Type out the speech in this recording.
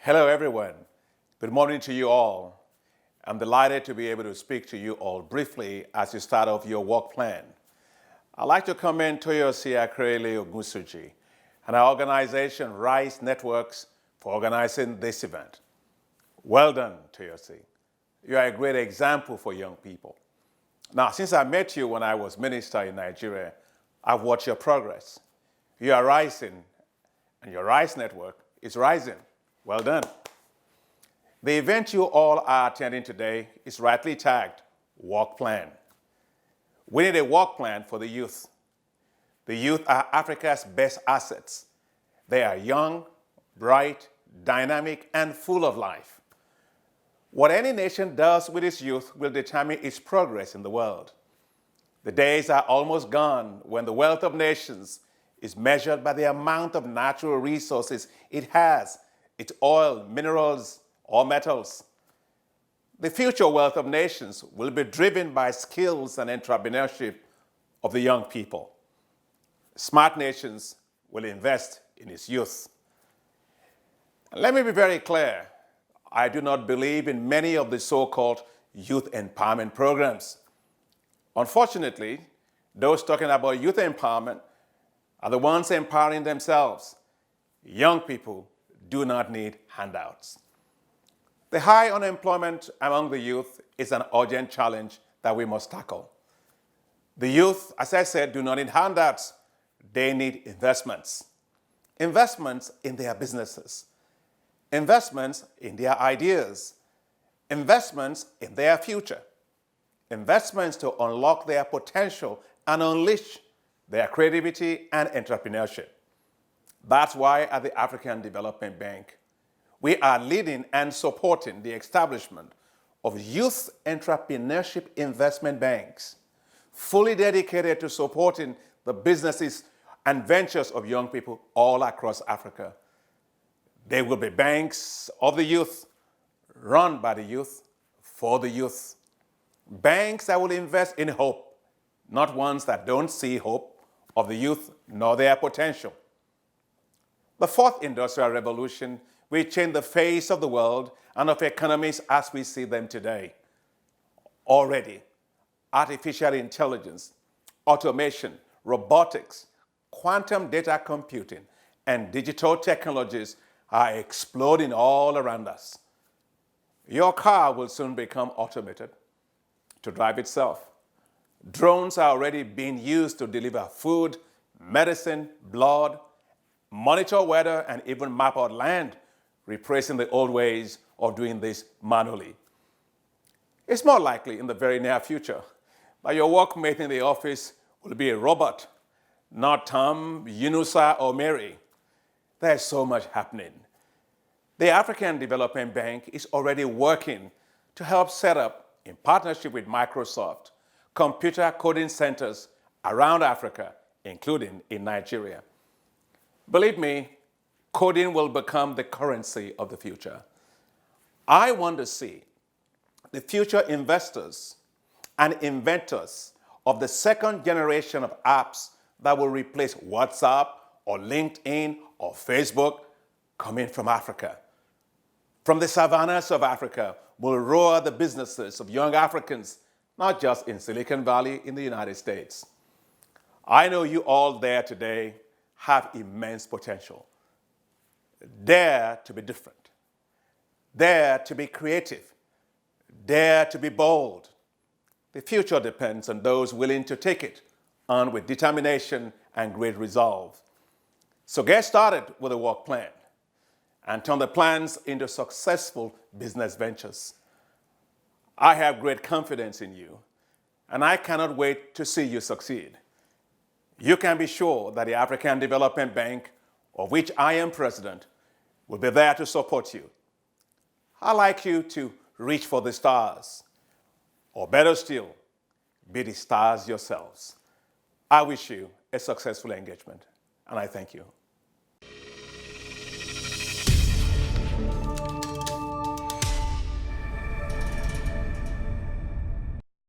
Hello, everyone. Good morning to you all. I'm delighted to be able to speak to you all briefly as you start off your work plan. I'd like to commend Toyosi Akrele Ogunsuji and our organization, Rise Networks, for organizing this event. Well done, Toyosi. You are a great example for young people. Now, since I met you when I was minister in Nigeria, I've watched your progress. You are rising, and your Rise Network is rising. Well done. The event you all are attending today is rightly tagged Work Plan. We need a work plan for the youth. The youth are Africa's best assets. They are young, bright, dynamic, and full of life. What any nation does with its youth will determine its progress in the world. The days are almost gone when the wealth of nations is measured by the amount of natural resources it has, its oil, minerals, or metals. The future wealth of nations will be driven by skills and entrepreneurship of the young people. Smart nations will invest in its youth. Let me be very clear. I do not believe in many of the so-called youth empowerment programs. Unfortunately, those talking about youth empowerment are the ones empowering themselves. Young people do not need handouts. The high unemployment among the youth is an urgent challenge that we must tackle. The youth, as I said, do not need handouts. They need investments. Investments in their businesses. Investments in their ideas. Investments in their future. Investments to unlock their potential and unleash their creativity and entrepreneurship. That's why at the African Development Bank, we are leading and supporting the establishment of youth entrepreneurship investment banks, fully dedicated to supporting the businesses and ventures of young people all across Africa. They will be banks of the youth, run by the youth, for the youth. Banks that will invest in hope, not ones that don't see hope of the youth nor their potential. The fourth industrial revolution will change the face of the world and of economies as we see them today. Already, artificial intelligence, automation, robotics, quantum data computing, and digital technologies are exploding all around us. Your car will soon become automated to drive itself. Drones are already being used to deliver food, medicine, blood, monitor weather, and even map out land, replacing the old ways of doing this manually. It's more likely in the very near future that your workmate in the office will be a robot, not Tom, Yunusa, or Mary. There's so much happening. The African Development Bank is already working to help set up, in partnership with Microsoft, computer coding centers around Africa, including in Nigeria. Believe me, coding will become the currency of the future. I want to see the future investors and inventors of the second generation of apps that will replace WhatsApp or LinkedIn or Facebook coming from Africa. From the savannas of Africa will roar the businesses of young Africans, not just in Silicon Valley in the United States. I know you all there today have immense potential. Dare to be different. Dare to be creative. Dare to be bold. The future depends on those willing to take it on with determination and great resolve. So get started with a work plan and turn the plans into successful business ventures. I have great confidence in you, and I cannot wait to see you succeed. You can be sure that the African Development Bank, of which I am president, will be there to support you. I'd like you to reach for the stars, or better still, be the stars yourselves. I wish you a successful engagement, and I thank you.